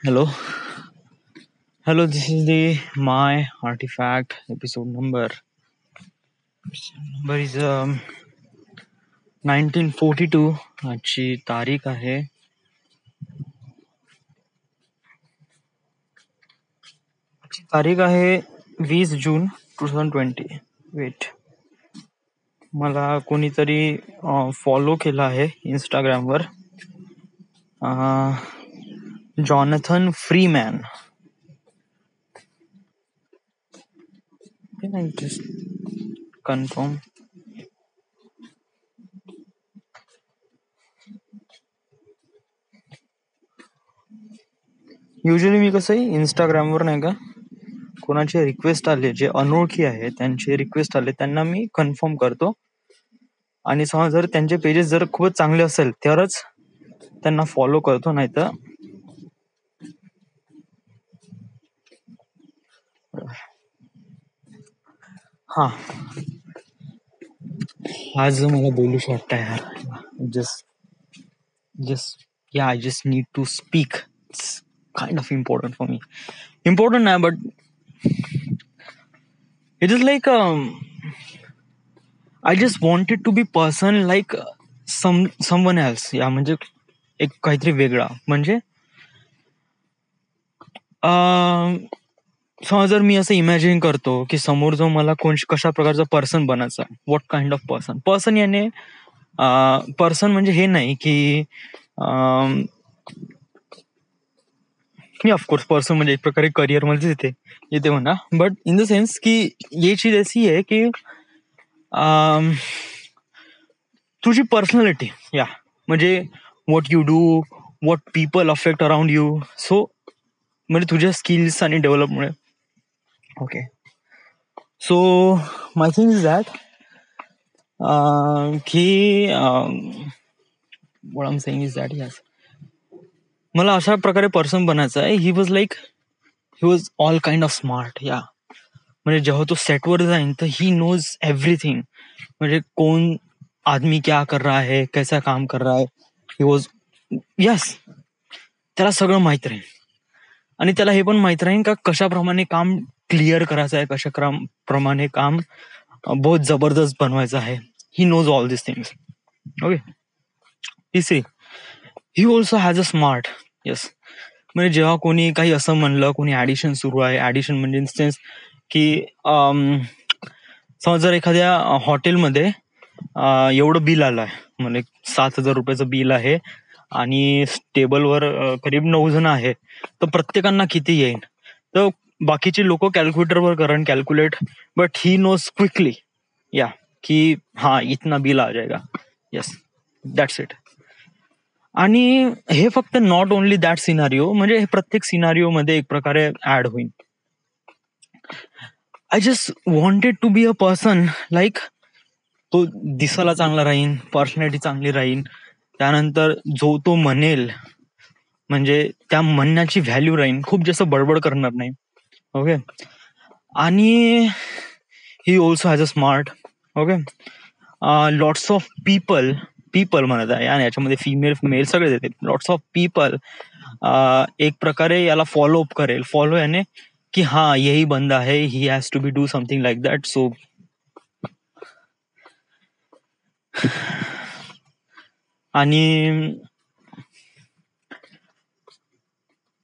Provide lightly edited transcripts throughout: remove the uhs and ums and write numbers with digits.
Hello, hello. This is the my artifact episode number. Number is 1942. आजची तारीख आहे तारीख आहे 20 जून 2020. वेट, मला कोणीतरी फॉलो केला आहे इंस्टाग्रामवर. Jonathan Freeman. Just confirm. Usually मी कसं इंस्टाग्रामवर नाही का, कोणाचे रिक्वेस्ट आले जे अनोळखी आहे त्यांचे रिक्वेस्ट आले त्यांना मी कन्फर्म करतो, आणि समजा जर त्यांचे पेजेस जर खूपच चांगले असेल तरच त्यांना फॉलो करतो, नाही तर हा. आज मला बोलूच वाटतंय यार. I just need to speak. It's kind of important for me. Important नाही, but it is like I just wanted to be person like someone else. Yeah म्हणजे एक काहीतरी वेगळा. म्हणजे समजा जर मी असं इमॅजिन करतो की समोर जो मला कशा प्रकारचा पर्सन बनायचा, व्हॉट काइंड ऑफ पर्सन याने पर्सन म्हणजे हे नाही की ऑफकोर्स पर्सन म्हणजे एक प्रकारे करिअर मध्ये येते म्हणा, बट इन द सेन्स की ये चीज ऐसी आहे की तुझी पर्सनॅलिटी, या म्हणजे what you do, what people affect around you. So म्हणजे तुझ्या स्किल्स आणि डेव्हलपमुळे. Okay, so my thing is that की what I am saying is that yes, मला अशा प्रकारे पर्सन बनायचं आहे. He was all kind of smart. Yeah म्हणजे जेव्हा तो सेटवर जाईन तर ही नोज एव्हरीथिंग. म्हणजे कोण आदमी क्या कर रहा है, कैसा काम कर रहा है, ही वॉज यस, त्याला सगळं माहित राहील. आणि त्याला हे पण माहित राहील का कशाप्रमाणे काम क्लिअर करायचं आहे, कशा प्रमाणे काम बहुत जबरदस्त बनवायचं आहे. He knows all this things. Okay, तिसरी, he also has a smart. Yes, म्हणजे जेव्हा कोणी काही असं म्हणलं, कोणी ऍडिशन सुरू आहे, ऍडिशन म्हणजे इन सेन्स की समज जर एखाद्या हॉटेलमध्ये एवढं बिल आलं आहे, म्हणजे 7,000 रुपयाचं बिल आहे आणि टेबलवर करीब 9 जण आहे, तर प्रत्येकांना किती येईल. तर बाकीचे लोक कॅल्क्युलेटरवर करण calculate, but he knows quickly या की हा इतना बिल आ जाएगा. Yes, that's it. आणि हे फक्त नॉट ओनली दॅट सिनारिओ, म्हणजे हे प्रत्येक सिनारिओ मध्ये एक प्रकारे ऍड होईल. I just wanted to be a person like, तो दिसायला चांगला राहीन, पर्सनॅलिटी चांगली राहीन, त्यानंतर जो तो म्हणेल म्हणजे त्या म्हणण्याची व्हॅल्यू राहीन, खूप जास्त बडबड करणार नाही. ओके, आणि ही also has a smart. Okay, lots of people म्हणत आहे आणि याच्यामध्ये फिमेल मेल सगळे देते. लॉट्स ऑफ पीपल एक प्रकारे याला फॉलो अप करेल. फॉलो याने की हा यही बंदा है, he has to be do something like that. So आणि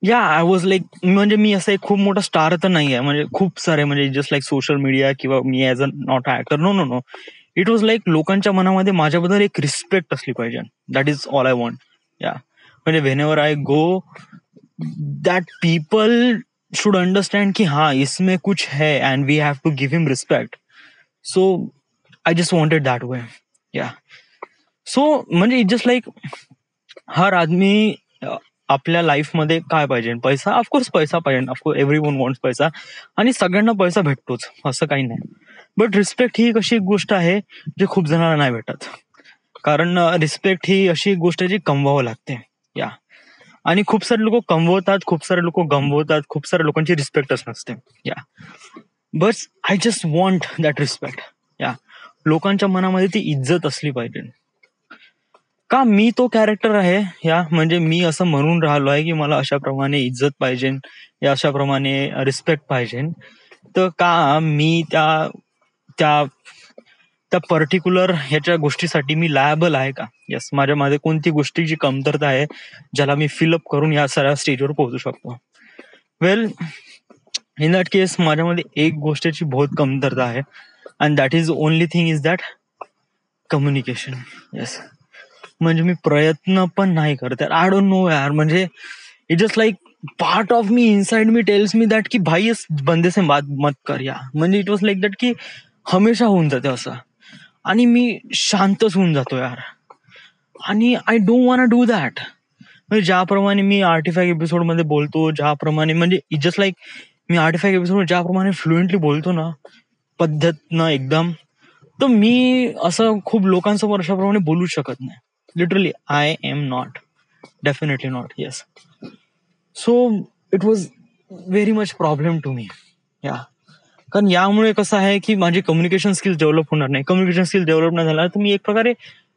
या आय वॉज लाईक, म्हणजे मी असं एक खूप मोठा स्टार तर नाही आहे, म्हणजे खूप सारे म्हणजे जस्ट लाईक सोशल मीडिया किंवा मी as a not actor. No. It was like लोकांच्या मनामध्ये माझ्याबद्दल एक रिस्पेक्ट असली पाहिजे. That is all I want. या म्हणजे whenever I go, that people should understand की हा इसमें कुछ है and we have to give him respect. So I just wanted that way. या सो म्हणजे इट जस्ट लाईक हर आदमी आपल्या लाईफमध्ये काय पाहिजे, पैसा. ऑफकोर्स पैसा पाहिजे, ऑफकोर्स एव्हरी वन वॉन्ट्स पैसा, आणि सगळ्यांना पैसा भेटतोच, असं काही नाही. बट रिस्पेक्ट ही एक अशी एक गोष्ट आहे जी खूप जणांना नाही भेटत. कारण रिस्पेक्ट ही अशी एक गोष्ट आहे जी कमवावं लागते. या आणि खूप सारे लोक कमवतात, खूप सारे लोक गमवतात, खूप साऱ्या लोकांची रिस्पेक्टच नसते. या but I just want that respect. या लोकांच्या मनामध्ये ती इज्जत असली पाहिजे. का मी तो कॅरेक्टर आहे या, म्हणजे मी असं म्हणून राहिलो आहे की मला अशाप्रमाणे इज्जत पाहिजे या अशाप्रमाणे रिस्पेक्ट पाहिजे, तर का मी त्या त्या त्या पर्टिक्युलर ह्याच्या गोष्टीसाठी मी लायबल आहे का? येस, माझ्या मध्ये कोणती गोष्टीची कमतरता आहे ज्याला मी फिलअप करून या सगळ्या स्टेजवर पोहोचू शकतो? वेल, इन दॅट केस माझ्यामध्ये एक गोष्टीची बहुत कमतरता आहे, and that is only thing is that communication. Yes, म्हणजे मी प्रयत्न पण नाही करत यार. आय डोंट नो यार, म्हणजे it just like part of me inside me tells me that की भाई इस बंदे से बात मत कर या. म्हणजे इट वॉज लाईक दॅट की हमेशा होऊन जाते असं, आणि मी शांतच होऊन जातो यार. आणि I don't want do that. म्हणजे ज्याप्रमाणे मी आर्टिफॅक्ट एपिसोड मध्ये बोलतो, ज्याप्रमाणे म्हणजे it just like me artefact episode ज्याप्रमाणे फ्लुएंटली बोलतो ना, पद्धतनं एकदम, तर मी असं खूप लोकांसमोर अशाप्रमाणे बोलू शकत नाही. Literally I am not, definitely not. Yes, so it was very much problem to me yeah. कारण यामुळे कसं आहे की माझी कम्युनिकेशन स्किल्स डेव्हलप होणार नाही. कम्युनिकेशन स्किल्स डेव्हलप नाही झाला तर मी एक प्रकारे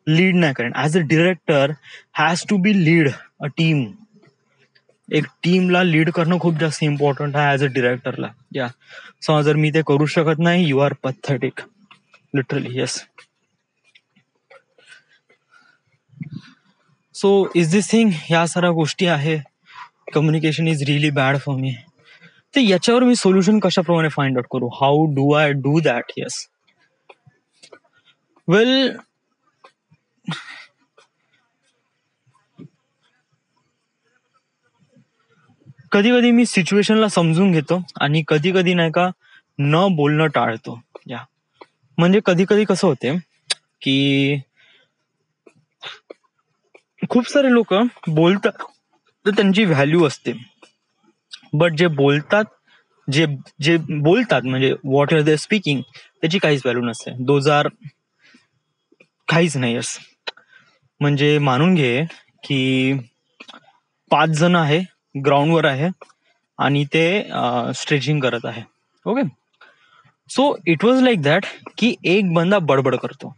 लीड नाही करेन. As a director has to be lead a team. एक टीमला लीड करणं खूप जास्त इम्पॉर्टंट आहे ऍज अ डिरेक्टरला. या समजा जर मी ते करू शकत नाही, you are pathetic, literally. Yes, so is this thing, ह्या साऱ्या गोष्टी आहे. Communication is really bad for me. तर याच्यावर मी सोल्युशन कशाप्रमाणे फाइंड आउट करू? How do I do that? Yes, well, कधी कधी मी सिच्युएशनला समजून घेतो आणि कधी कधी नाही का न बोलणं टाळतो. या म्हणजे कधी कधी कसं होते की खूप सारे लोक बोलतात तर त्यांची व्हॅल्यू असते, बट जे बोलतात, जे जे बोलतात म्हणजे व्हॉट आर दे स्पीकिंग, त्याची काहीच व्हॅल्यू नसते. 2000 काहीच नाही. यस, म्हणजे मानून घे की 5 जण आहे, ग्राउंडवर आहे आणि ते स्ट्रेचिंग करत आहे. Okay, so it was like that की एक बंदा बडबड करतो.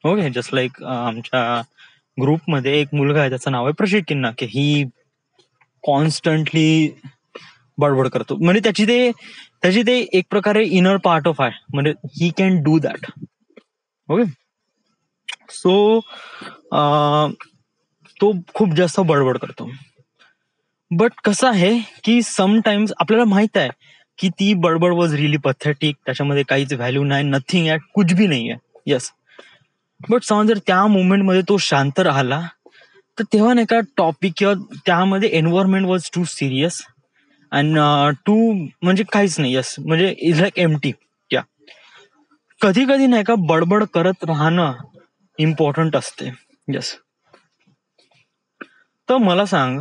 ओके, जस्ट लाईक आमच्या ग्रुपमध्ये एक मुलगा आहे, त्याचं नाव आहे प्रशिक किन्ना, की ही कॉन्स्टंटली बडबड करतो. म्हणजे त्याची ते एक प्रकारे इनर पार्ट ऑफ आहे, म्हणजे he can do that. Okay, so तो खूप जास्त बडबड करतो. बट कसं आहे की समटाइम्स आपल्याला माहित आहे की ती बडबड वॉज रिअली पथेटिक, त्याच्यामध्ये काहीच व्हॅल्यू नाही, नथिंग आहे, कुछ भी नाही आहे. येस, बट समज जर त्या मोमेंटमध्ये तो शांत राहिला तर तेव्हा नाही का टॉपिक किंवा त्यामध्ये environment was too serious and too, म्हणजे काहीच नाही. यस, म्हणजे इज लाईक एम्प्टी. या कधी कधी नाही का बडबड करत राहणं इम्पॉर्टंट असते. यस, तर मला सांग,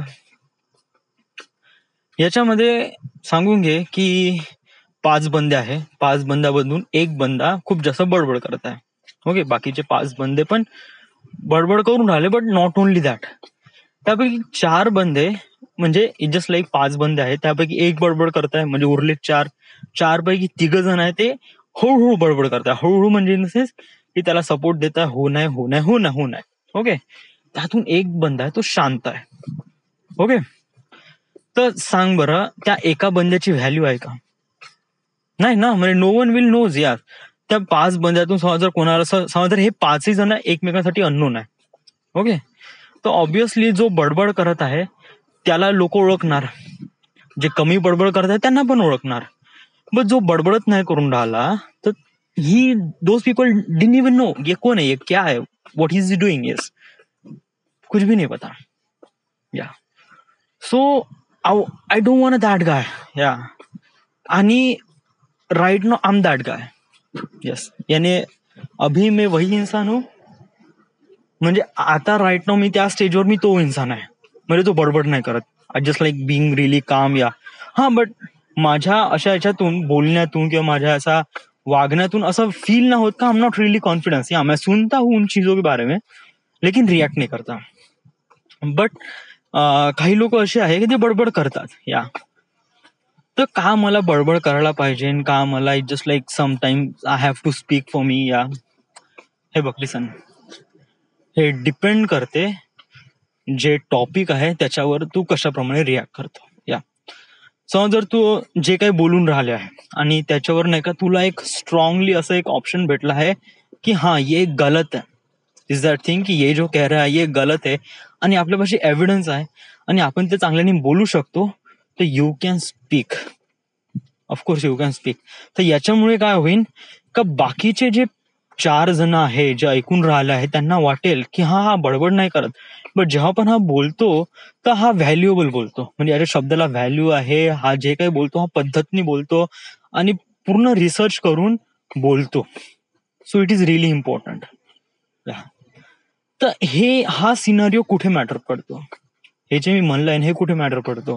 याच्यामध्ये सांगून घे की 5 बंदे आहे, 5 बंद्यामधून एक बंदा खूप जास्त बडबड करत आहे. ओके, बाकीचे 5 बंदे पण बडबड करून राहिले, बट नॉट ओनली दॅट. त्यापैकी 4 बंदे, म्हणजे इट जस्ट लाईक 5 बंदे आहेत, त्यापैकी एक बडबड करताय, म्हणजे उरले 4 पैकी 3 जण आहे ते हळूहळू बडबड करताय. हळूहळू म्हणजे इन द सेन्स की त्याला सपोर्ट देताय, हो नाही हो नाही हो नाही हो नाही. ओके, त्यातून एक बंदा आहे तो शांत आहे. ओके, तर सांग बरं, त्या एका बंद्याची व्हॅल्यू आहे का? नाही ना, म्हणजे नो वन विल नोज यार. त्या 5 बंद्यातून समजा जर कोणाला समजा जर हे 5ही जण एकमेकांसाठी अननोन आहे. ओके, तर ऑब्विसली जो बडबड करत आहे त्याला लोक ओळखणार, जे कमी बडबड करत आहेत त्यांना पण ओळखणार. बट जो बडबडत नाही करून राहिला तर ही those people didn't even know ये कोण आहे, ये क्या है, व्हॉट इज डुइंग. येस, कुछ भी नहीं पता. Yeah so I don't want that guy. Yeah आणि right now I am that guy. Yes, यानी अभी मैं वही इंसान हूं, म्हणजे आता राइट नाउ मी त्या स्टेजवर मी तो इंसान आहे, म्हणजे तो बडबड नाही करत. I just like being really calm. Yeah हा, बट माझ्या अशा याच्यातून बोलण्यातून किंवा माझ्या असा वागण्यातून असं फील ना होत का I am not really confidence. या मैं सुनता हूं उन चीजों के बारे में लेकिन रिएक्ट नहीं करता. बट काही लोक असे आहे की ते बडबड करतात. या तर का मला बडबड करायला पाहिजे, का मला it just like sometimes I have to speak for me. Yeah हे बघ, लिसन, हे डिपेंड करते जे टॉपिक आहे त्याच्यावर तू कशाप्रमाणे रिॲक्ट करतो. या समज जर तू जे काही बोलून राहिले आहे आणि त्याच्यावर नाही का तुला एक स्ट्रॉंगली असं एक ऑप्शन भेटला आहे की हाँ ये गलत है, इज दॅट थिंग की ये जो कह रहा है ये गलत है आणि आपल्यापाशी एव्हिडन्स आहे आणि आपण ते चांगल्याने बोलू शकतो, तर you can speak. Of course you can speak. तर याच्यामुळे काय होईल का बाकीचे जे 4 जण आहे जे ऐकून राहिले आहे त्यांना वाटेल की हा बडबड नाही करत, बट जेव्हा पण हा बोलतो तर हा व्हॅल्युएबल बोलतो, म्हणजे याच्या शब्दाला व्हॅल्यू आहे, हा जे काही बोलतो हा पद्धतीने बोलतो आणि पूर्ण रिसर्च करून बोलतो. So it is really important. तर हा सिनारिओ कुठे मॅटर पडतो, हे जे मी म्हणलंय हे कुठे मॅटर पडतो,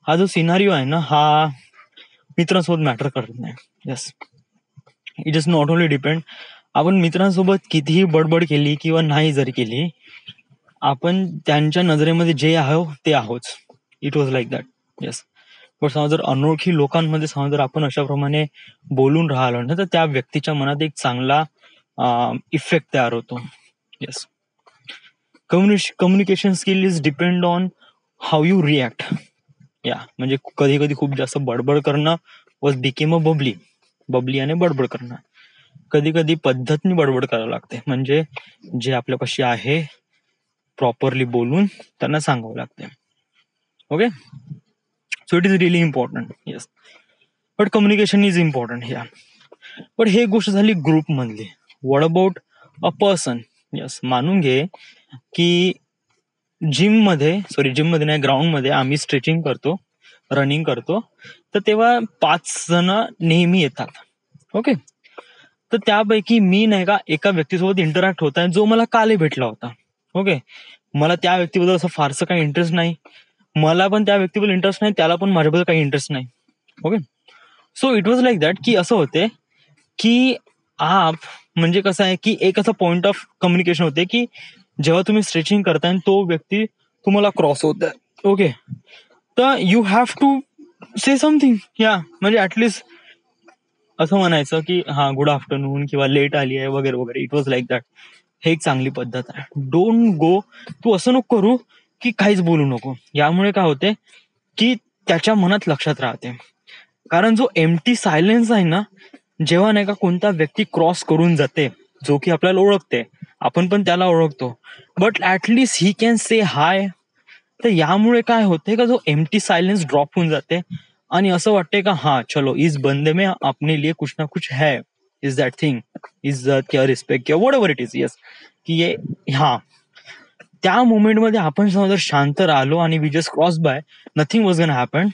हा जो सिनारिओ आहे ना हा मित्रांसोबत मॅटर करत नाही. Yes, it is not only depend. आपण मित्रांसोबत कितीही बडबड केली किंवा नाही जरी केली, आपण त्यांच्या नजरेमध्ये जे आहो ते आहोच. It was like that. Yes. पण समजा जर अनोळखी लोकांमध्ये समजा जर आपण अशाप्रमाणे बोलून राहिलो ना, तर त्या व्यक्तीच्या मनात एक चांगला इफेक्ट तयार होतो. Yes. Communication skill is depend on how you react. या म्हणजे कधी कधी खूप जास्त बडबड करणं वॉज बिकेम अ बबली आणि बडबड करणं. कधी कधी पद्धतीने बडबड करावं लागते, म्हणजे जे आपल्यापाशी आहे प्रॉपरली बोलून त्यांना सांगावं लागते. Okay, so it is really important. Yes, but communication is important ह्या. बट हे गोष्ट झाली ग्रुप मधली. What about a person? Yes, मानून घे की जिम मध्ये नाही, ग्राउंड मध्ये आम्ही स्ट्रेचिंग करतो, रनिंग करतो, तर तेव्हा 5 जण नेहमी येतात. ओके, तर त्यापैकी मी नाही का एका व्यक्तीसोबत इंटरॅक्ट होत आहे जो मला कालही भेटला होता. ओके, मला त्या व्यक्तीबद्दल असं फारसं काही इंटरेस्ट नाही, मला पण त्या व्यक्तीबद्दल इंटरेस्ट नाही, त्याला पण माझ्याबद्दल काही इंटरेस्ट नाही. Okay, so it was like that की असं होते की म्हणजे कसं आहे की एक असं पॉइंट ऑफ कम्युनिकेशन होते की जेव्हा तुम्ही स्ट्रेचिंग करताय तो व्यक्ती तुम्हाला क्रॉस होत आहे. ओके, तर you have to say something. Yeah म्हणजे ऍटलिस्ट असं म्हणायचं की हा गुड आफ्टरनून किंवा लेट आली आहे वगैरे वगैरे. It was like that. हे एक चांगली पद्धत आहे. डोंट गो, तू असं नको करू की काहीच बोलू नको. यामुळे काय होते की त्याच्या मनात लक्षात राहते. कारण जो एम्प्टी सायलेन्स आहे ना, जेव्हा नाही का कोणता व्यक्ती क्रॉस करून जाते जो की आपल्याला ओळखते, आपण पण त्याला ओळखतो, but at least he can say hi. तर यामुळे काय होते का जो एम्प्टी सायलेन्स ड्रॉप होऊन जाते आणि असं वाटते का हा चलो इस बंदे में अपने लिए कुछ ना कुछ है, इज दॅट थिंग, इज्जत किंवा रिस्पेक्ट किंवा what ever it is. Yes, की ये हा त्या मोमेंटमध्ये आपण समजा जर शांत राहिलो आणि we just cross by, nothing was gonna happen.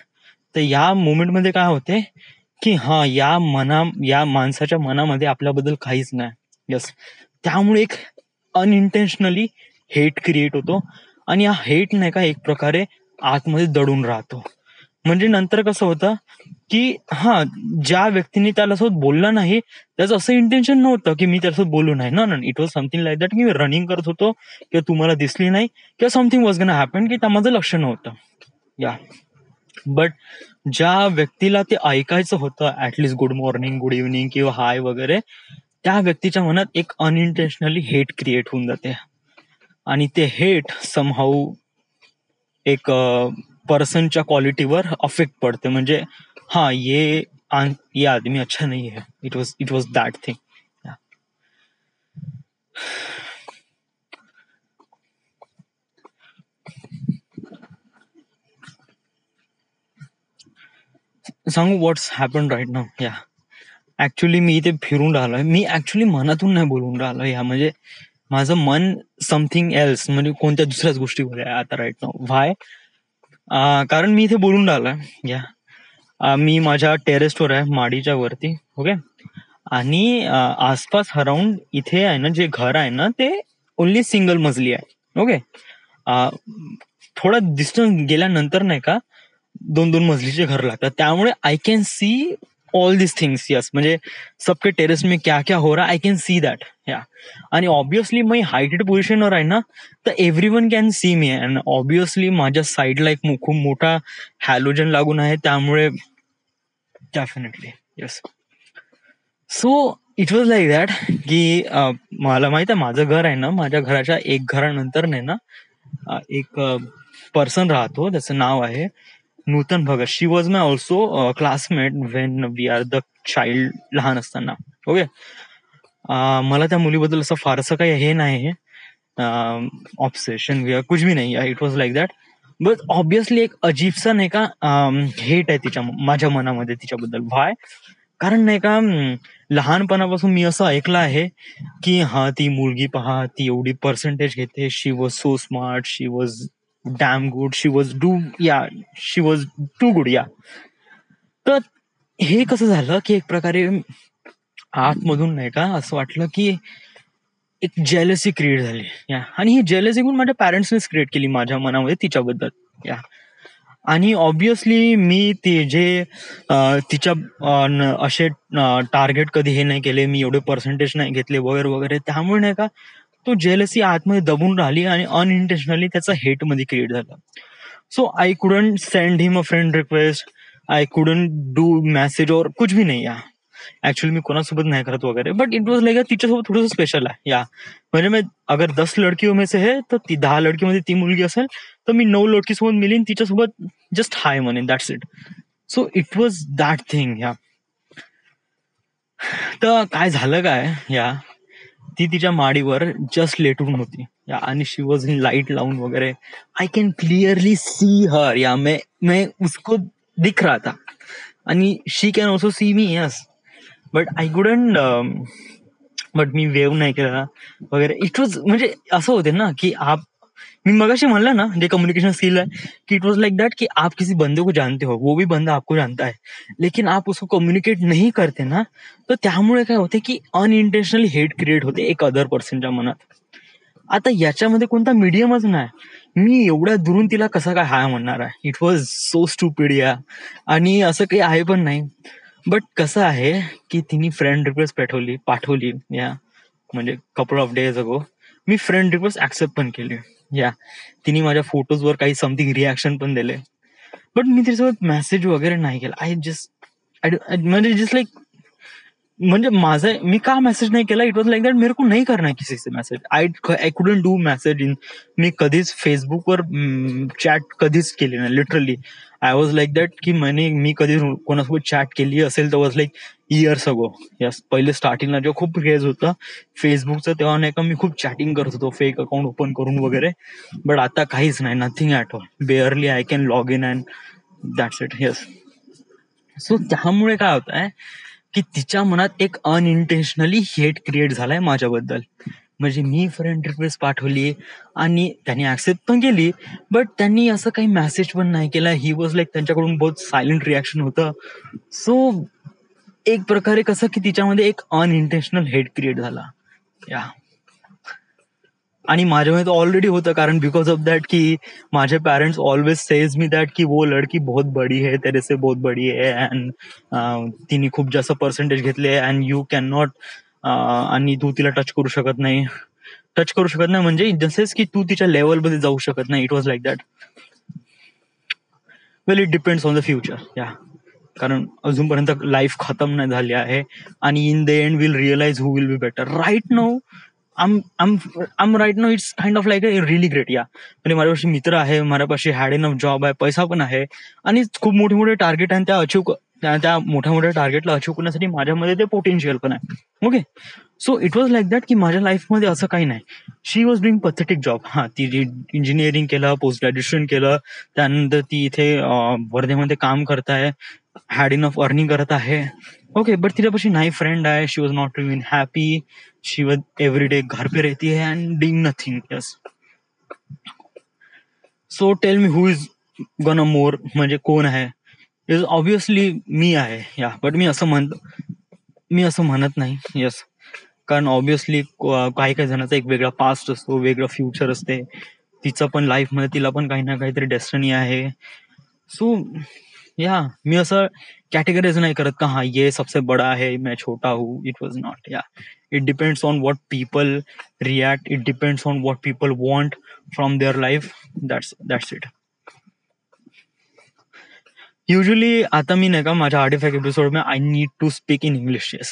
तर या मोमेंटमध्ये काय होते की हा या माणसाच्या मनामध्ये आपल्याबद्दल काहीच नाही. यस, त्यामुळे एक अनइंटेन्शनली हेट क्रिएट होतो आणि हा हेट नाही का एक प्रकारे आतमध्ये दडून राहतो. म्हणजे नंतर कसं होतं की ज्या व्यक्तीने त्याला बोलला नाही त्याचं असं इंटेन्शन नव्हतं की मी त्याच्यासोबत बोलू नाही ना. It was something like that की मी रनिंग करत होतो किंवा तुम्हाला दिसली नाही किंवा समथिंग वॉज गन हॅपन की त्या माझं लक्ष नव्हतं. या बट ज्या व्यक्तीला ते ऐकायचं होतं at least good morning, good evening किंवा हाय वगैरे, त्या व्यक्तीच्या मनात एक अनइंटेन्शनली हेट क्रिएट होऊन जाते आणि ते हेट समहाऊ एक पर्सनच्या क्वालिटीवर अफेक्ट पडते. म्हणजे ये आदमी अच्छा नहीं है. It was that thing. सांगू व्हॉट्स हॅपन राईट नाऊ. या ऍक्च्युली मी इथे फिरून राहिलोय, मी ऍक्च्युली मनातून नाही बोलून राहिलो. या म्हणजे माझं मन समथिंग एल्स, म्हणजे कोणत्या दुसऱ्याच गोष्टीमध्ये आहे आता राईट नाऊ. व्हाय? कारण मी इथे बोलून राहिलोय. या मी माझ्या टेरेसवर आहे, माडीच्या वरती. ओके, आणि आसपास अराउंड इथे आहे ना जे घर आहे ना ते ओनली सिंगल मजली आहे. ओके, थोडा डिस्टन्स गेल्यानंतर नाही का 2-2 मजलीचे घर लागतात. त्यामुळे I can see all this things. Yes, म्हणजे सबके टेरेस में क्या क्या हो रहा आय कॅन सी दॅट. या आणि ऑब्विसली मी हायटेड पोझिशनवर आहे ना, तर everyone can see me. And obviously माझ्या साईडला एक खूप मोठा हॅलोजन लागून आहे, त्यामुळे definitely. Yes, so it was like that की मला माहित आहे माझं घर आहे ना, माझ्या घराच्या एक घरानंतर नाही ना एक पर्सन राहतो, त्याचं नाव आहे Nutan Bhagat. She was my also classmate when we are the child, लहान असताना. ओके. मला त्या मुलीबद्दल असं फारसं काही हे नाही, ऑब्सेशन कुछ भी नाही. It was like that. But obviously एक अजीबसा नाही का हेट आहे तिच्या माझ्या मनामध्ये तिच्याबद्दल. व्हाय? कारण नाही का लहानपणापासून मी असं ऐकलं आहे की हा ती मुलगी पहा, ती एवढी पर्सेंटेज घेते, she was so smart, she was damn good, she was too good. या तर हे कसं झालं की एक प्रकारे आतमधून नाही का असं वाटलं की एक जेलसी क्रिएट झाली. या आणि ही जेलसी पण माझ्या पॅरेंट्सनेच क्रिएट केली माझ्या मनामध्ये तिच्याबद्दल. या आणि ऑब्विसली मी ते जे तिच्या असे टार्गेट कधी हे नाही केले, मी एवढे पर्सेंटेज नाही घेतले वगैरे वगैरे, त्यामुळे नाही का तो जेलसी आतमध्ये दबून राहिली आणि अनइंटेन्शनली त्याचा हेट मध्ये क्रिएट झाला. So I couldn't send him a friend request, I couldn't do message और कुछ भी नाही. या ऍक्च्युअली मी कोणासोबत नाही करत वगैरे, बट इट वॉज लाईक तिच्यासोबत थोडंसं स्पेशल आहे. या म्हणजे मी अगर 10 लडकियों में से है तर ती 10 लडकीमध्ये ती मुलगी असेल तर मी 9 लडकीसोबत मिळीन, तिच्यासोबत जस्ट हाय म्हणेन, that's it. So it was that thing. या तर काय झालं काय, या ती तिच्या माडीवर जस्ट लेटून होती. या आणि शी वॉज इन लाईट लावून वगैरे. I can clearly see her. या मैं उसको दिख रहा था आणि she can also see me. Yes, but I couldn't, but मी वेव नाही केला वगैरे. इट वॉज म्हणजे असं होते ना की मी मगाशी म्हणलं ना जे कम्युनिकेशन स्किल है कि इट वॉज लाइक दैट कि आप किसी बंदे को जानते हो, वो भी बंदा आपको जानता है, लेकिन आप उसको कम्युनिकेट नहीं करते ना, तर त्यामुळे काय होते की अनइंटेन्शनली हेट क्रिएट होते एक अदर पर्सनच्या मनात. आता याच्यामध्ये कोणता मीडियमच नाही. मी एवढ्या दुरून तिला कसा काय हाय म्हणणार आहे. It was so stupid. या आणि असं काही आहे पण नाही. बट कसं आहे की तिने फ्रेंड रिक्वेस्ट पाठवली. या म्हणजे couple of days ago me friend request accept पण केली. या तिने माझ्या फोटोजवर काही समथिंग रिॲक्शन पण दिले, बट मी तिच्यासोबत मेसेज वगैरे नाही केला. आय जस्ट म्हणजे जस्ट लाईक म्हणजे माझं मी का मेसेज नाही केला, इट वॉज लाईक दॅट मेरे को नहीं करना है किसी से message. I couldn't do message in. मी कधीच फेसबुकवर चॅट कधीच केली नाही literally. I was like that की मी कधी कोणासोबत चॅट केली असेल तर was like years ago. Yes, पहिले स्टार्टिंगला जेव्हा खूप क्रेज होतं फेसबुकचं तेव्हा नाही का मी खूप चॅटिंग करत होतो फेक अकाउंट ओपन करून वगैरे. बट आता काहीच नाही, nothing at all. Barely I can log in and that's it. Yes. So त्यामुळे काय होत आहे की तिच्या मनात एक अनइंटेन्शनली हेट क्रिएट झालाय माझ्याबद्दल. म्हणजे मी फ्रेंड रिक्वेस्ट पाठवली आणि त्यांनी ऍक्सेप्ट पण केली, बट त्यांनी असं काही मेसेज पण नाही केला. ही वॉज लाईक त्यांच्याकडून बहुत सायलेंट रिॲक्शन होतं. सो एक प्रकारे कसं की तिच्यामध्ये एक अनइंटेन्शनल हेट क्रिएट झाला. या आणि माझ्यामध्ये ऑलरेडी होतं, कारण बिकॉज ऑफ दॅट की माझे parents always says me that की वो लडकी बहुत बडी है, तेरे से बहुत बडी है, अँड तिने खूप जास्त पर्सेंटेज घेतले अँड यू कॅन नॉट, आणि तू तिला टच करू शकत नाही. टच करू शकत नाही म्हणजे जसेच की तू तिच्या लेवलमध्ये जाऊ शकत नाही. It was like that. Well, it depends on the future. या कारण अजूनपर्यंत लाईफ खतम नाही झाली आहे आणि in the end will realize who will be better. Right now um right now it's kind of like a really great. या म्हणजे माझ्यापाशी मित्र आहे, माझ्यापाशी हॅड इनफ जॉब आहे, पैसा पण आहे आणि खूप मोठे मोठे टार्गेट आहे. त्या मोठ्या मोठ्या टार्गेटला अचीव करण्यासाठी माझ्यामध्ये ते पोटेन्शियल पण आहे. Okay. So it was like that की माझ्या लाईफमध्ये असं काही नाही. शी वॉज डुईंग पथेटिक जॉब. हा, ती इंजिनिअरिंग केलं, पोस्ट ग्रॅज्युएशन केलं, त्यानंतर ती इथे वर्धेमध्ये काम करत आहे, हॅड इनफ अर्निंग करत आहे. ओके, बट तिच्यापाशी नाही फ्रेंड आहे. She was not even happy. She was every day घर पे रहती है and doing nothing. Yes. So tell me who is gonna more, म्हणजे कोण आहे. इज ऑब्विसली मी आहे. या बट मी असं म्हणत नाही. येस, कारण ऑब्विसली काही काही जणांचा एक वेगळा पास्ट असतो, वेगळं फ्युचर असते. तिचं पण लाईफमध्ये तिला पण काही ना काहीतरी डेस्टिनी आहे. सो या मी असं कॅटेगराइज नाही करत का हा ये सबसे बडा है मैं छोटा हूँ. It was not. या it depends on what people react, it depends on what people want from their life. That's it. Usually आता मी नाही का माझ्या आर्टिफॅक्ट एपिसोड में I need to speak in English. Yes.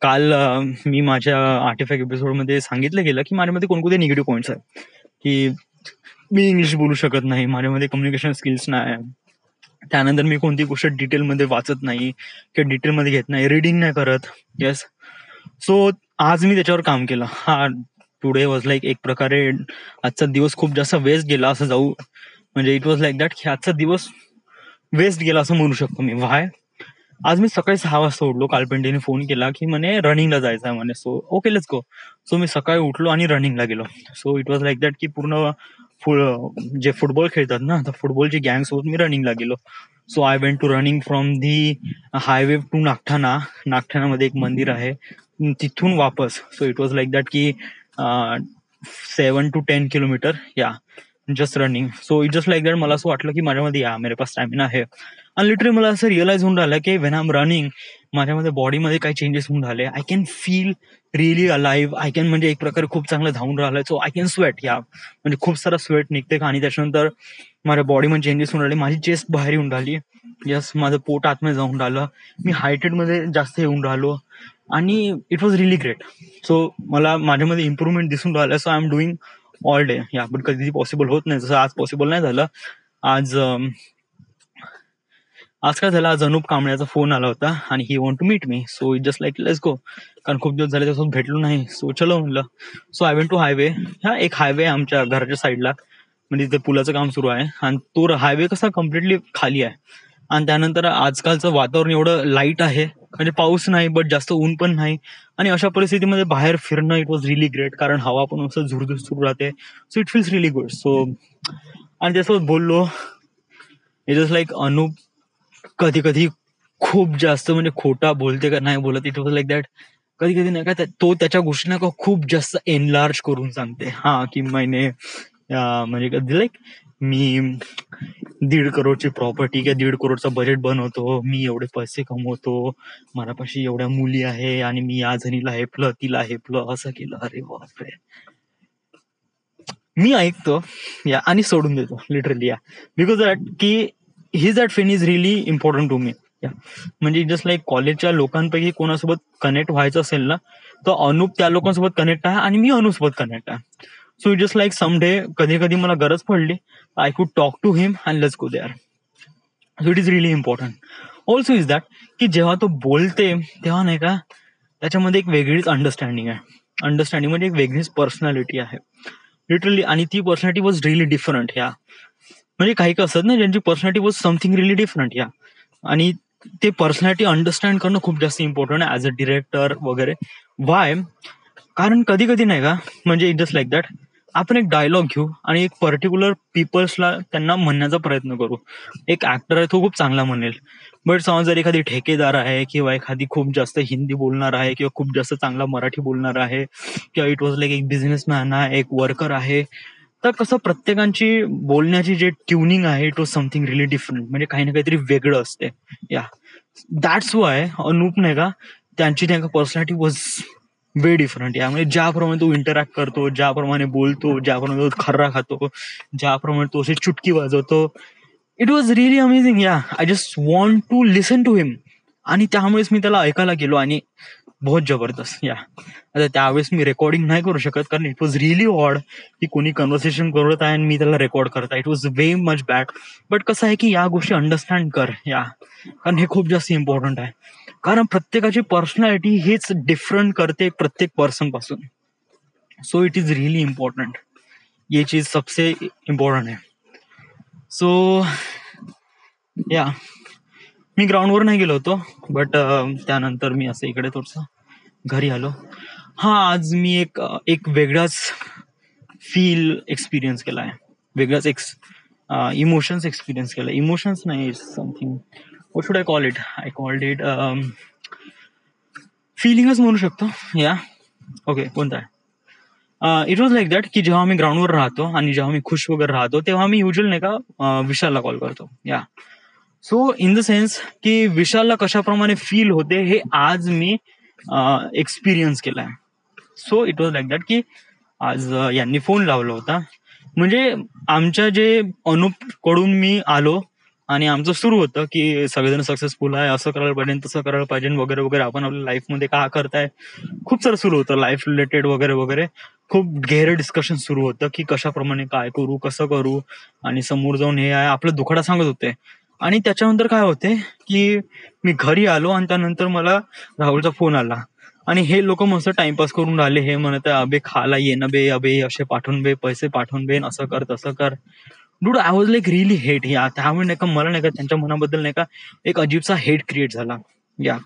काल मी माझ्या आर्टिफॅक्ट एपिसोड मध्ये सांगितलं गेलं की माझ्यामध्ये कोणकोणते निगेटिव्ह पॉईंट्स आहेत, की मी इंग्लिश बोलू शकत नाही, माझ्यामध्ये कम्युनिकेशन स्किल्स नाही, त्यानंतर मी कोणती गोष्ट डिटेलमध्ये वाचत नाही किंवा डिटेलमध्ये घेत नाही, रीडिंग नाही करत. येस. सो आज मी त्याच्यावर काम केलं. हा, टुडे वॉज लाईक एक प्रकारे आजचा दिवस खूप जास्त वेस्ट गेला असं जाऊ, म्हणजे इट वॉज लाईक दॅट की आजचा दिवस वेस्ट गेला असं म्हणू शकतो मी. व्हाय? आज मी सकाळी 6 वाजता उठलो. कालपेंटीने फोन केला की म्हणे रनिंगला जायचं आहे म्हणे. So okay, let's go. So मी सकाळी उठलो आणि रनिंगला गेलो. So it was like that की पूर्ण जे फुटबॉल खेळतात ना, तर फुटबॉलची गँग सोबत मी रनिंगला गेलो. So I went to running from the highway to Nagthana. नागठाणामध्ये एक मंदिर आहे, तिथून वापस. So it was like that की 7 to 10 किलोमीटर या just running. So it just like that मला असं वाटलं की माझ्यामध्ये या मेरे पास स्टॅमिना आहे. आणि लिटरली मला असं रिअलाइज होऊन राहिलं की वेन आय एम रनिंग माझ्यामध्ये बॉडीमध्ये काही चेंजेस होऊन राहिले. I can feel really alive. I can म्हणजे एक प्रकारे खूप चांगलं धावून राहिलं. So I can sweat. या म्हणजे खूप सारा स्वेट निघते आणि त्याच्यानंतर माझ्या बॉडीमध्ये चेंजेस होऊन राहिले. माझी चेस्ट बाहेर येऊन राहिली. यस, माझं पोट आतमध्ये जाऊन राहिलं. मी हायटेड मध्ये जास्त येऊन राहिलो आणि it was really great. So मला माझ्यामध्ये इम्प्रुव्हमेंट दिसून राहिलं. So I am doing all day. या पण कधी पॉसिबल होत नाही, जसं आज पॉसिबल नाही झालं. आज आज काय झालं, आज अनुप कांबळेचा फोन आला होता आणि he want to meet me. So it just like let's go. कारण खूप दिवस झाले त्यासोबत भेटलो नाही. सो चलो म्हणलं. So I went to highway. हा एक हायवे आमच्या घराच्या साईडला, म्हणजे तिथे पुलाचं काम सुरू आहे आणि तो हायवे कसा कम्प्लिटली खाली आहे. आणि त्यानंतर आजकालचं वातावरण एवढं लाईट आहे, म्हणजे पाऊस नाही बट जास्त ऊन पण नाही. आणि अशा परिस्थितीमध्ये बाहेर फिरणं इट वॉज रिअली ग्रेट, कारण हवा पण असं झुरझुर सुरू राहते. So it feels really good. So आणि त्यासोबत बोललो. इट इज लाईक अनुप कधी कधी खूप जास्त म्हणजे खोटा बोलते का नाही बोलत, इट वॉज लाईक दॅट. कधी कधी नाही का तो त्याच्या गोष्टी नाही का खूप जास्त एनलार्ज करून सांगते. हा, की मैंने म्हणजे कधी लाईक मी 1.5 करोडची प्रॉपर्टी किंवा 1.5 करोडचा बजेट बनवतो, मी एवढे पैसे कमवतो, माझ्यापाशी एवढ्या मुली आहे आणि मी या जणीला हेपलं, तिला हेपलं, असं केलं. अरे बापरे. मी ऐकतो या आणि सोडून देतो लिटरली. या बिकॉज दॅट की his that fan is really important to me. Yeah म्हणजे जस्ट लाईक कॉलेजच्या लोकांपैकी कोणासोबत कनेक्ट व्हायचं असेल ना, तर अनुप त्या लोकांसोबत कनेक्ट आहे आणि मी अनुपसोबत कनेक्ट आहे. So it just like some day कधी कधी मला गरज पडली, I could talk to him and let's go there. So it is really important. Also is that की जेव्हा तो बोलते तेव्हा नाही का त्याच्यामध्ये एक वेगळीच अंडरस्टँडिंग आहे. अंडरस्टँडिंग म्हणजे एक वेगळीच पर्सनॅलिटी आहे लिटरली. आणि ती पर्सनॅलिटी वॉज रिअली डिफरंट. या म्हणजे काही का असत ना, ज्यांची personality was something really different. या आणि ते पर्सनॅलिटी अंडरस्टँड करणं खूप जास्त इम्पॉर्टंट आहे ऍज अ डिरेक्टर वगैरे. वाय? कारण कधी कधी नाही का, म्हणजे इट जस्ट लाईक दॅट आपण एक डायलॉग घेऊ आणि एक पर्टिक्युलर पीपल्सला त्यांना म्हणण्याचा प्रयत्न करू. एक ऍक्टर आहे तो खूप चांगला म्हणेल, बट समज जर एखादी ठेकेदार आहे किंवा एखादी खूप जास्त हिंदी बोलणार आहे किंवा खूप जास्त चांगला मराठी बोलणार आहे किंवा इट वॉज लाईक एक बिझनेसमॅन आहे, एक वर्कर आहे, तर कसं प्रत्येकांची बोलण्याची जे ट्युनिंग आहे it was something really different, म्हणजे काही ना काहीतरी वेगळं असते. या दॅट्स वाय अनुप नाही का त्यांची नाही का पर्सनॅलिटी वॉज वे डिफरंट. यामुळे ज्याप्रमाणे तो इंटरॅक्ट करतो, ज्याप्रमाणे बोलतो, ज्याप्रमाणे तो खर्रा खातो, ज्याप्रमाणे तो अशी चुटकी वाजवतो, इट वॉज रिअली अमेझिंग. या I just want to listen to him. आणि त्यामुळेच मी त्याला ऐकायला गेलो आणि बहुत जबरदस्त. या आता त्यावेळेस मी रेकॉर्डिंग नाही करू शकत कारण इट वॉज रिअली ऑड की कोणी कन्व्हर्सेशन करत आहे आणि मी त्याला रेकॉर्ड करत आहे. It was very much bad. But कसं आहे की या गोष्टी अंडरस्टँड कर. या कारण हे खूप जास्त इम्पॉर्टंट आहे, कारण प्रत्येकाची पर्सनॅलिटी हेच डिफरंट करते प्रत्येक पर्सन पासून. So it is really important. ये चीज सबसे इम्पॉर्टंट आहे. सो या मी ग्राउंडवर नाही गेलो होतो, बट त्यानंतर मी असं इकडे थोडस घरी आलो. हा, आज मी एक वेगळाच फील एक्सपिरियन्स केलाय, वेगळाच इमोशन्स एक्सपिरियन्स केला. इमोशन्स नाही, something what should I call it. I called it फिलिंगच म्हणू शकतो. या ओके, कोणता आहे. इट वॉज लाईक दॅट की जेव्हा मी ग्राउंडवर राहतो आणि जेव्हा मी खुश वगैरे राहतो तेव्हा मी युजल नाही का विशालला कॉल करतो. या सो इन द सेन्स की विशालला कशाप्रमाणे फील होते हे आज मी एक्सपिरियन्स केलाय. So it was like that की आज यांनी फोन लावला होता, म्हणजे आमच्या जे अनुप कडून मी आलो आणि आमचं सुरू होतं की सगळेजण सक्सेसफुल आहे, असं करायला पाहिजे, तसं करायला पाहिजे वगैरे वगैरे. आपण आपल्या लाईफमध्ये काय करताय खूप सारं सुरू होतं, लाईफ रिलेटेड वगैरे वगैरे. खूप गहरं डिस्कशन सुरू होतं की कशाप्रमाणे काय करू, कसं करू, आणि समोर जाऊन हे आहे आपलं दुखडा सांगत होते. आणि त्याच्यानंतर काय होते की मी घरी आलो आणि त्यानंतर मला राहुलचा फोन आला आणि हे लोक मस्त टाइमपास करून राहिले. हे म्हणत आहे, अबे खाला ये ना बे, अबे असे पाठवून बे, पैसे पाठवून बे, असं कर तसं कर. Dude, I was like really hate. या त्यामुळे नाही का मला नाही का त्यांच्या मनाबद्दल नाही का एक अजीबसा हेट क्रिएट झाला. या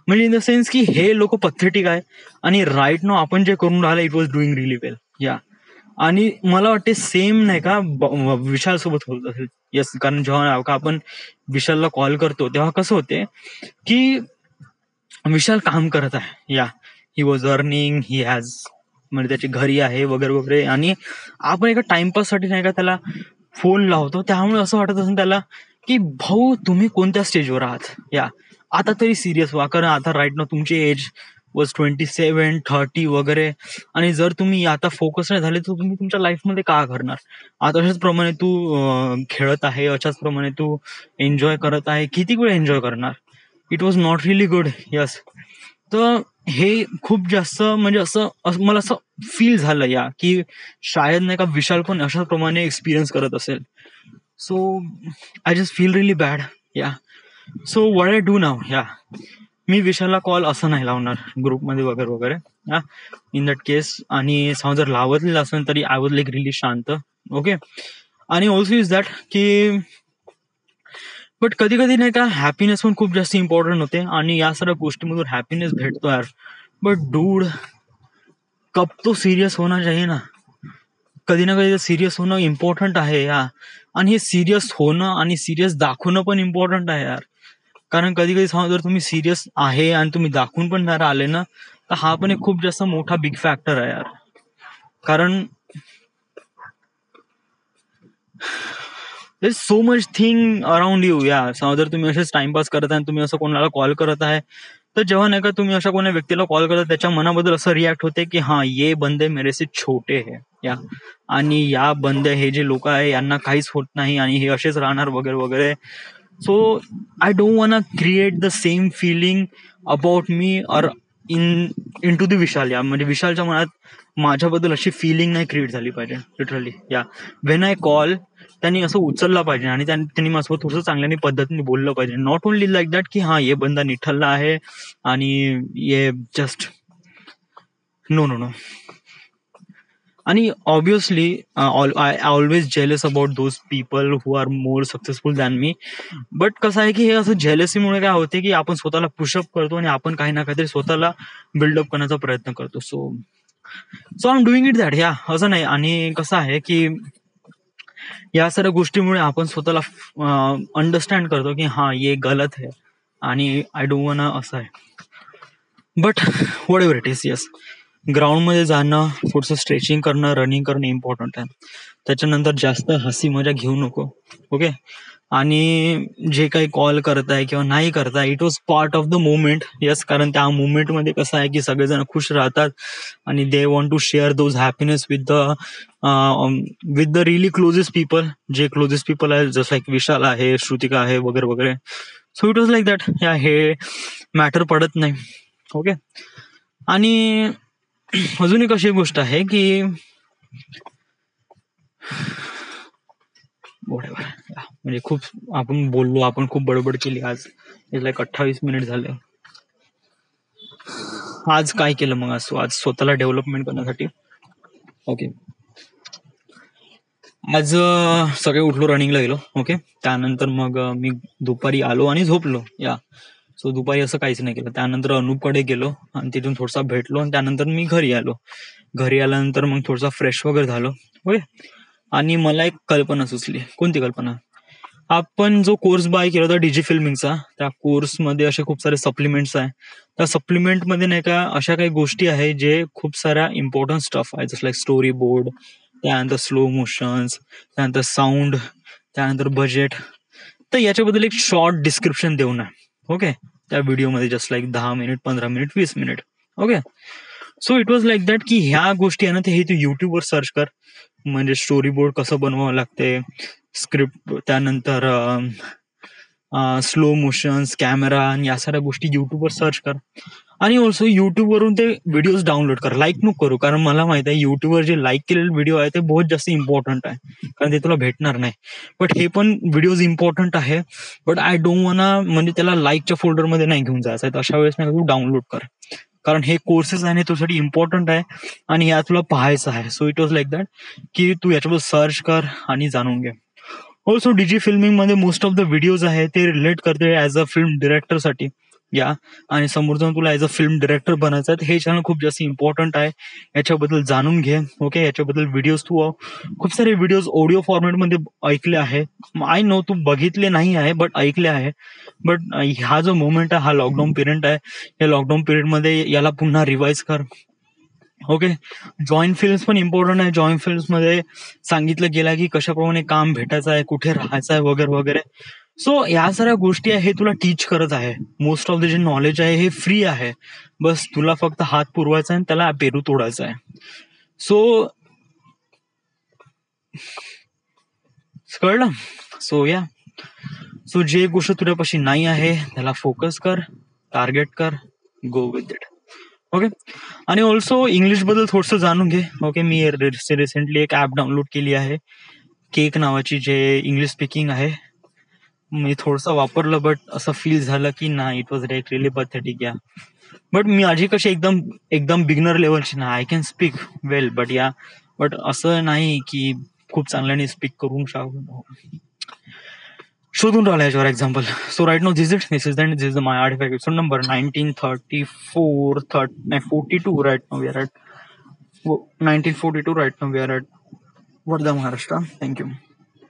म्हणजे इन द सेन्स की हे लोक पथेटिक आहे आणि राईट नो आपण जे करून राहिलं इट वॉज डुईंग रिली वेल. या आणि मला वाटते सेम नाही का विशाल सोबत होत असेल. येस, कारण जेव्हा का आपण विशालला कॉल करतो तेव्हा कसं होते की विशाल काम करत आहे. या he was earning, he has, म्हणजे त्याची घरी आहे वगैरे वगैरे. आणि आपण एका टाइमपाससाठी नाही का त्याला फोन लावतो. त्यामुळे असं वाटत असेल त्याला की भाऊ तुम्ही कोणत्या स्टेजवर आहात. या आता तरी सिरियस व्हा, कारण आता राईट ना तुमची एज वॉज 27, 30 वगैरे. आणि जर तुम्ही आता फोकस नाही झाले तर तुम्ही तुमच्या लाईफमध्ये काय करणार. आता अशाच प्रमाणे तू खेळत आहे, अशाच प्रमाणे तू एन्जॉय करत आहे, किती वेळ एन्जॉय करणार. It was not really good. Yes. तर हे खूप जास्त म्हणजे मला असं फील झालं या की शायद नाही का विशाल पण अशाच प्रमाणे एक्सपिरियन्स करत असेल. So I just feel relief bad. या सो व्हॉट आय डू नाव. या मी विशालला कॉल असं नाही लावणार ग्रुपमध्ये वगैरे वगैरे. या इन दॅट केस, आणि समजा जर लावतलेलं असेल तरी आय वॉज लाईक रिली शांत. ओके. आणि ऑल्सो इज दॅट की बट कधी कधी नाही का हॅपीनेस पण खूप जास्त इम्पॉर्टंट होते आणि या सगळ्या गोष्टीमधून हॅपीनेस भेटतो यार. बट डूड, कब तो सिरियस होना चाहिए ना. कधी ना कधी सिरियस होणं इम्पॉर्टंट आहे या. आणि हे सिरियस होणं आणि सिरियस दाखवणं पण इम्पॉर्टंट आहे यार. कारण कधी कधी समजा जर तुम्ही सिरियस आहे आणि तुम्ही दाखवून पण जरा आले ना, तर हा पण एक खूप जास्त मोठा बिग फॅक्टर आहे यार. कारण so much thing around you. या समजा जर तुम्ही असेच टाइमपास करत आहे आणि तुम्ही असं कोणाला कॉल करत आहे, तर जेव्हा नाही का तुम्ही अशा कोणा व्यक्तीला कॉल करता त्याच्या मनाबद्दल असं रिॲक्ट होते की हा ये बंदे मेरे से छोटे है. या आणि या बंदे हे जे लोक आहे यांना काहीच होत नाही आणि हे असेच राहणार वगैरे वगैरे. So I don't want create the same feeling about me or in to the विशाल. या म्हणजे विशालच्या मनात माझ्याबद्दल अशी फिलिंग नाही क्रिएट झाली पाहिजे लिटरली. या व्हेन आय कॉल त्यांनी असं उचलला पाहिजे आणि त्यांनी माझ्यासोबत थोडंसं चांगल्याने पद्धतीने बोललं पाहिजे. नॉट ओनली लाईक दॅट की हा ये बंदा निठल्ला आहे आणि ये जस्ट नो नो नो. आणि obviously I always jealous about those people who are more successful than me. But कसं आहे की हे असं जेलसीमुळे काय होते की आपण स्वतःला पुशअप करतो आणि आपण काही ना काहीतरी स्वतःला बिल्डअप करण्याचा प्रयत्न करतो. So I am doing it that. या असं नाही. आणि कसं आहे की या सर्व गोष्टीमुळे आपण स्वतःला अंडरस्टँड करतो की हा ये गलत आहे आणि आय डोंट वॉन्ट असं आहे. But what ever it is. Yes, ग्राउंडमध्ये जाणं, थोडंसं स्ट्रेचिंग करणं, रनिंग करणं इम्पॉर्टंट आहे. त्याच्यानंतर जास्त हसी मजा घेऊ नको. ओके. आणि जे काही कॉल करताय किंवा नाही करताय, it was part of the movement. Yes, कारण त्या मुवमेंटमध्ये कसं आहे की सगळेजण खुश राहतात आणि they want to share those happiness with the really closest people. जे क्लोजेस्ट पीपल आहे जसं लाईक विशाल आहे, श्रुतिका आहे वगैरे वगैरे. So it was like that. Yeah हे मॅटर पडत नाही. ओके. आणि अजून एक अशी गोष्ट आहे की म्हणजे खूप आपण बोललो, आपण खूप बडबड केली आज. लाईक 28 मिनिट झाले. आज काय केलं मग? आज स्वतःला डेव्हलपमेंट करण्यासाठी ओके, आज सगळे उठलो, रनिंगला गेलो. ओके. त्यानंतर मग मी दुपारी आलो आणि झोपलो. या सो दुपारी असं काहीच नाही केलं. त्यानंतर अनुपकडे गेलो आणि तिथून थोडासा भेटलो आणि त्यानंतर मी घरी आलो. घरी आल्यानंतर मग थोडासा फ्रेश वगैरे झालो. ओके. आणि मला एक कल्पना सुचली. कोणती कल्पना? आपण जो कोर्स बाय केला होता डिजी फिल्मिंगचा, त्या कोर्समध्ये असे खूप सारे सप्लिमेंट्स आहे. त्या सप्लिमेंटमध्ये नाही का अशा काही गोष्टी आहे जे खूप साऱ्या इम्पॉर्टंट स्टफ आहे, जसं लाईक स्टोरी बोर्ड, त्यानंतर स्लो मोशन्स, त्यानंतर साऊंड, त्यानंतर बजेट. तर याच्याबद्दल एक शॉर्ट डिस्क्रिप्शन देऊ ना. ओके. त्या व्हिडिओमध्ये just like 10 minute, 15 minute, 20 minute. Okay. So it was like that की ह्या गोष्टी आहे ना, ते हे तू युट्यूबवर सर्च कर. म्हणजे स्टोरी बोर्ड कसं बनवावं लागते, स्क्रिप्ट, त्यानंतर स्लो मोशन्स, कॅमेरा आणि या साऱ्या गोष्टी युट्यूबवर सर्च कर. आणि ऑल्सो युट्यूबवरून ते व्हिडिओज डाउनलोड कर. लाईक नको करू, कारण मला माहित आहे युट्यूबवर जे लाईक केलेले व्हिडिओ आहे ते बहुत जास्त इम्पॉर्टंट आहे, कारण ते तुला भेटणार नाही. बट हे पण व्हिडिओज इम्पॉर्टंट आहे, बट आय डोंट वॉना म्हणजे त्याला लाईकच्या फोल्डरमध्ये नाही घेऊन जायचं आहे. अशा वेळेस नाही तू डाउनलोड कर, कारण हे कोर्सेस आहे तुझ्यासाठी इम्पॉर्टंट आहे आणि या तुला पाहायचं आहे. So it was like that की तू याच्याबद्दल सर्च कर आणि जाणून घे. ऑल्सो डीजी फिल्मिंग मध्ये मोस्ट ऑफ द व्हिडिओज आहे ते रिलेट करते ऍज अ फिल्म डिरेक्टर साठी. या आणि समोर जाऊन तुला ऍज अ फिल्म डिरेक्टर बनायचं आहे, हे चॅनल खूप जास्त इम्पॉर्टंट आहे. याच्याबद्दल जाणून घे. ओके, याच्याबद्दल व्हिडिओज तू खूप सारे व्हिडिओज ऑडिओ फॉर्मॅटमध्ये ऐकले आहे. आय नो तू बघितले नाही आहे, बट ऐकले आहे. बट हा जो मोमेंट आहे, हा लॉकडाऊन पिरियड आहे. या लॉकडाऊन पिरियडमध्ये याला पुन्हा रिवाइज कर. ओके, जॉईंट फिल्म्स पण इम्पॉर्टंट आहे. जॉईंट फिल्म्स मध्ये सांगितलं गेलं की कशाप्रमाणे काम भेटायचं आहे, कुठे राहायचं आहे, वगैरे वगैरे. सो या साऱ्या गोष्टी आहे हे तुला टीच करत आहे. मोस्ट ऑफ द जे नॉलेज आहे हे फ्री आहे. बस तुला फक्त हात पुरवायचा आहे, त्याला पेरू तोडायचा आहे. सो कळलं. सो या, सो जे गोष्ट तुझ्यापाशी नाही आहे त्याला फोकस कर, टार्गेट कर, गो विथ इट. ओके, आणि ऑल्सो इंग्लिश बद्दल थोडंसं जाणून घे. ओके, मी रिसेंटली एक ऍप डाउनलोड केली आहे, केक नावाची, जे इंग्लिश स्पीकिंग आहे. मी थोडंसं वापरलं, बट असं फील झालं की नाही, इट वॉज रिअली पथेटिक. या बट मी माझी कशी एकदम एकदम बिगनर लेवलची ना, I can speak well, but या बट असं नाही की खूप चांगल्याने स्पीक करून शोधून राहिला याच्यावर example. So right now this is my artifact episode number 1934 42 right now we are at 1942 right now we are at Wardha, Maharashtra. Thank you.